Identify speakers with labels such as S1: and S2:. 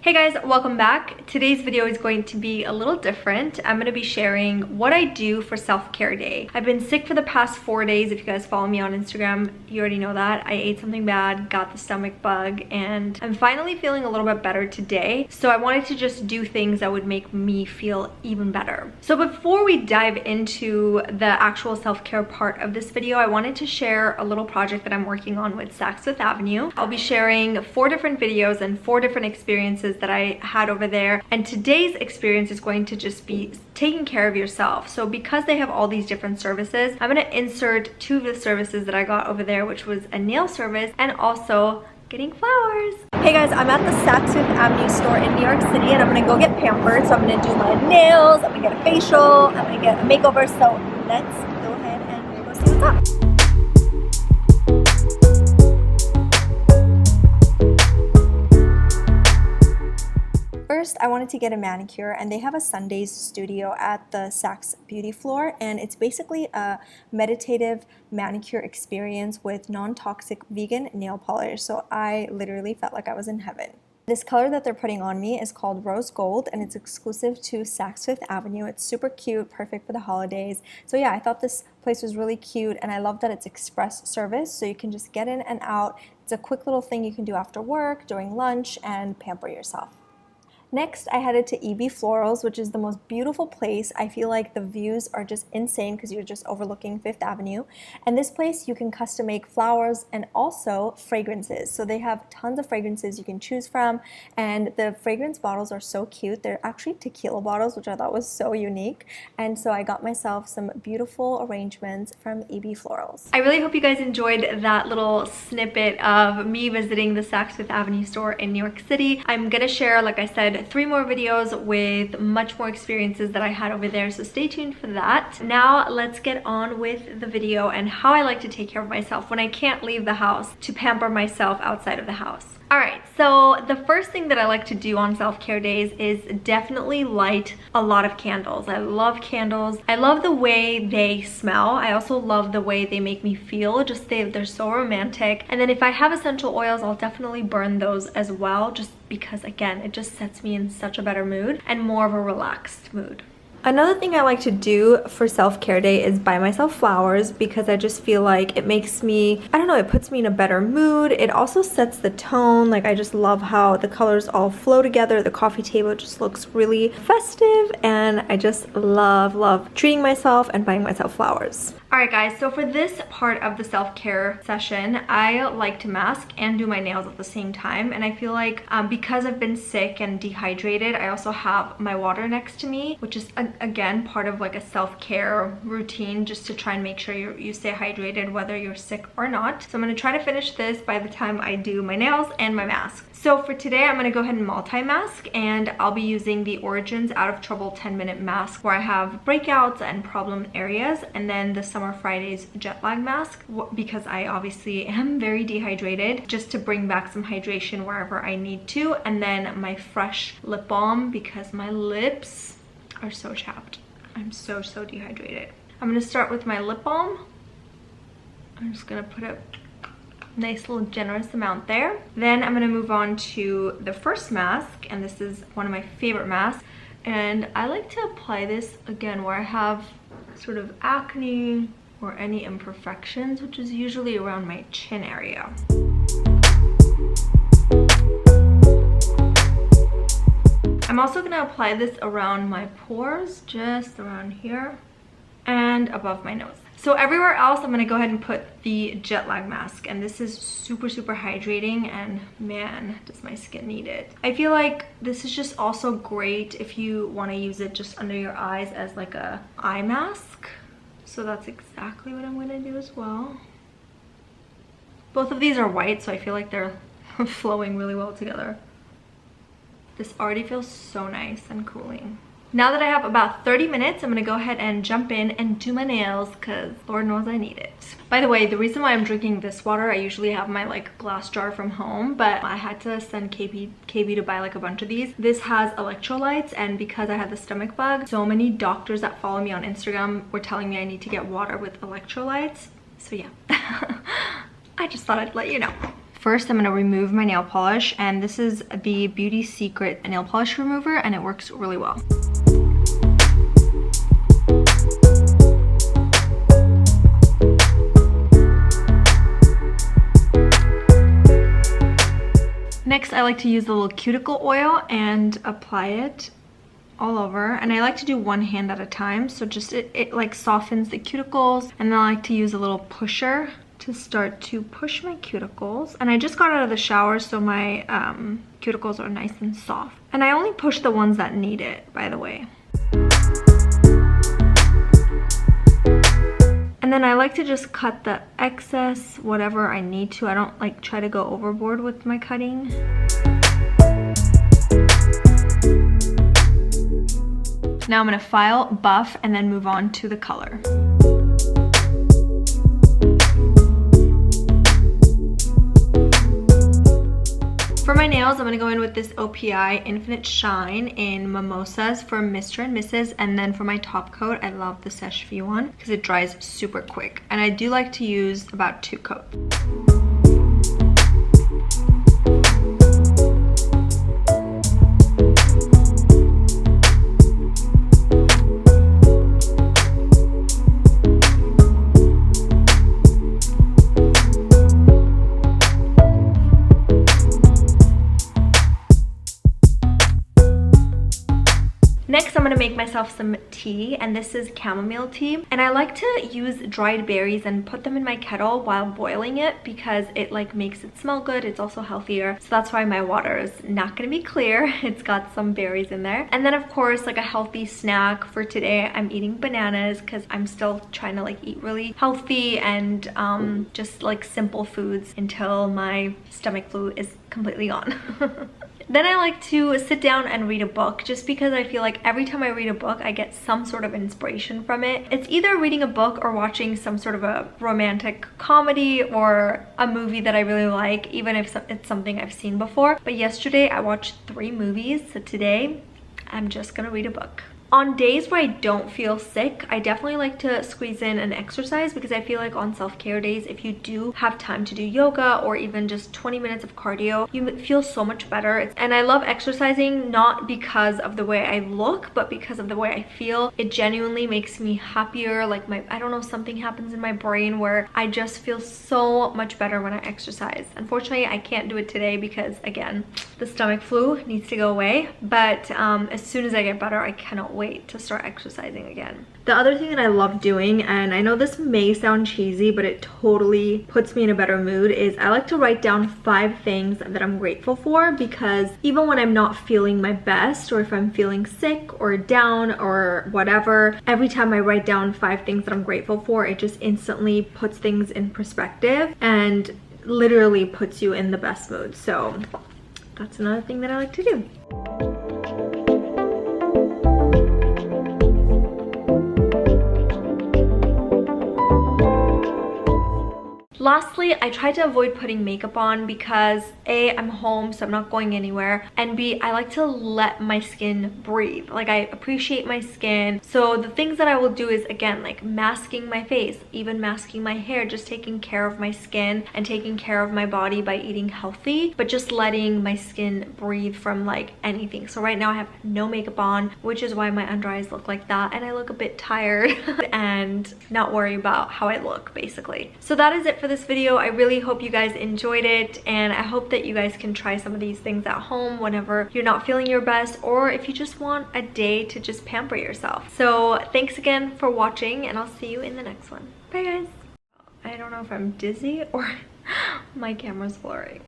S1: Hey guys, welcome back. Today's video is going to be a little different. I'm going to be sharing what I do for self-care day. I've been sick for the past 4 days. If you guys follow me on Instagram, you already know that. I ate something bad, got the stomach bug, and I'm finally feeling a little bit better today. So I wanted to just do things that would make me feel even better. So before we dive into the actual self-care part of this video, I wanted to share a little project that I'm working on with Saks Fifth Avenue. I'll be sharing 4 different videos and 4 different experiences that I had over there, and today's experience is going to just be taking care of yourself. So because they have all these different services, I'm going to insert 2 of the services that I got over there, which was a nail service and also getting flowers. Hey guys, I'm at the Saks Fifth Avenue store in New York City, and I'm gonna go get pampered. So I'm gonna do my nails, I'm gonna get a facial, I'm gonna get a makeover. So let's go ahead and go see what's up. First, I wanted to get a manicure, and they have a Sundays studio at the Saks Beauty Floor, and it's basically a meditative manicure experience with non-toxic vegan nail polish. So I literally felt like I was in heaven. This color that they're putting on me is called Rose Gold, and it's exclusive to Saks Fifth Avenue. It's super cute, perfect for the holidays. So yeah, I thought this place was really cute, and I love that it's express service, so you can just get in and out. It's a quick little thing you can do after work, during lunch, and pamper yourself. Next, I headed to EB Florals, which is the most beautiful place. I feel like the views are just insane because you're just overlooking Fifth Avenue. And this place, you can custom make flowers and also fragrances. So they have tons of fragrances you can choose from, and the fragrance bottles are so cute. They're actually tequila bottles, which I thought was so unique. And so I got myself some beautiful arrangements from EB Florals. I really hope you guys enjoyed that little snippet of me visiting the Saks Fifth Avenue store in New York City. I'm gonna share, like I said, 3 more videos with much more experiences that I had over there, so stay tuned for that. Now let's get on with the video and how I like to take care of myself when I can't leave the house to pamper myself outside of the house. Alright, so the first thing that I like to do on self-care days is definitely light a lot of candles. I love candles. I love the way they smell. I also love the way they make me feel. Just they're so romantic. And then if I have essential oils, I'll definitely burn those as well, just because again, it just sets me in such a better mood and more of a relaxed mood. Another thing I like to do for self-care day is buy myself flowers, because I just feel like it makes me, I don't know, it puts me in a better mood. It also sets the tone. Like, I just love how the colors all flow together. The coffee table just looks really festive, and I just love treating myself and buying myself flowers. Alright guys, so for this part of the self-care session, I like to mask and do my nails at the same time. And I feel like because I've been sick and dehydrated, I also have my water next to me, which is again part of like a self-care routine, just to try and make sure you stay hydrated whether you're sick or not. So I'm going to try to finish this by the time I do my nails and my mask. So for today, I'm going to go ahead and multi-mask, and I'll be using the Origins Out of Trouble 10-minute mask, where I have breakouts and problem areas, and then the Summer Fridays jet lag mask, because I obviously am very dehydrated, just to bring back some hydration wherever I need to, and then my fresh lip balm because my lips are so chapped. I'm so dehydrated. I'm going to start with my lip balm. I'm just going to put a nice little generous amount there. Then I'm going to move on to the first mask, and this is one of my favorite masks, and I like to apply this again where I have sort of acne or any imperfections, which is usually around my chin area. I'm also going to apply this around my pores, just around here and above my nose. So everywhere else, I'm going to go ahead and put the jet lag mask, and this is super hydrating, and man, does my skin need it. I feel like this is just also great if you want to use it just under your eyes as like a eye mask. So that's exactly what I'm going to do as well. Both of these are white, so I feel like they're flowing really well together. This already feels so nice and cooling. Now that I have about 30 minutes, I'm gonna go ahead and jump in and do my nails, because Lord knows I need it. By the way, the reason why I'm drinking this water, I usually have my like glass jar from home, but I had to send KB to buy like a bunch of these. This has electrolytes, and because I had the stomach bug, so many doctors that follow me on Instagram were telling me I need to get water with electrolytes. So yeah, I just thought I'd let you know. First, I'm going to remove my nail polish, and this is the Beauty Secret nail polish remover, and it works really well. Next, I like to use the little cuticle oil and apply it all over, and I like to do one hand at a time, so just it like softens the cuticles. And then I like to use a little pusher to start to push my cuticles. And I just got out of the shower, so my cuticles are nice and soft, and I only push the ones that need it, by the way. And then I like to just cut the excess, whatever I need to. I don't like try to go overboard with my cutting. Now I'm gonna file, buff, and then move on to the color. For my nails, I'm going to go in with this OPI Infinite Shine in Mimosas for Mr. and Mrs. And then for my top coat, I love the Sèche-Vie one because it dries super quick. And I do like to use about 2 coats. Next, I'm gonna make myself some tea, and this is chamomile tea. And I like to use dried berries and put them in my kettle while boiling it because it like makes it smell good. It's also healthier. So that's why my water is not gonna be clear. It's got some berries in there. And then of course, like a healthy snack for today, I'm eating bananas because I'm still trying to like eat really healthy and just like simple foods until my stomach flu is completely gone. Then I like to sit down and read a book just because I feel like every time I read a book, I get some sort of inspiration from it. It's either reading a book or watching some sort of a romantic comedy or a movie that I really like, even if it's something I've seen before. But yesterday I watched 3 movies, so today I'm just gonna read a book. On days where I don't feel sick, I definitely like to squeeze in an exercise because I feel like on self-care days, if you do have time to do yoga or even just 20 minutes of cardio, you feel so much better. And I love exercising not because of the way I look, but because of the way I feel. It genuinely makes me happier. Like I don't know, something happens in my brain where I just feel so much better when I exercise. Unfortunately, I can't do it today because again, the stomach flu needs to go away. But as soon as I get better, I cannot wait to start exercising again. The other thing that I love doing, and I know this may sound cheesy, but it totally puts me in a better mood, is I like to write down 5 things that I'm grateful for, because even when I'm not feeling my best, or if I'm feeling sick or down or whatever, every time I write down 5 things that I'm grateful for, it just instantly puts things in perspective and literally puts you in the best mood. So that's another thing that I like to do. Lastly, I try to avoid putting makeup on because A, I'm home, so I'm not going anywhere, and B, I like to let my skin breathe. Like, I appreciate my skin. So the things that I will do is, again, like masking my face, even masking my hair, just taking care of my skin and taking care of my body by eating healthy, but just letting my skin breathe from like anything. So right now I have no makeup on, which is why my under eyes look like that, and I look a bit tired and not worry about how I look, basically. So that is it for this video. I really hope you guys enjoyed it, and I hope that you guys can try some of these things at home whenever you're not feeling your best, or if you just want a day to just pamper yourself. So thanks again for watching, and I'll see you in the next one. Bye guys. I don't know if I'm dizzy or my camera's blurry.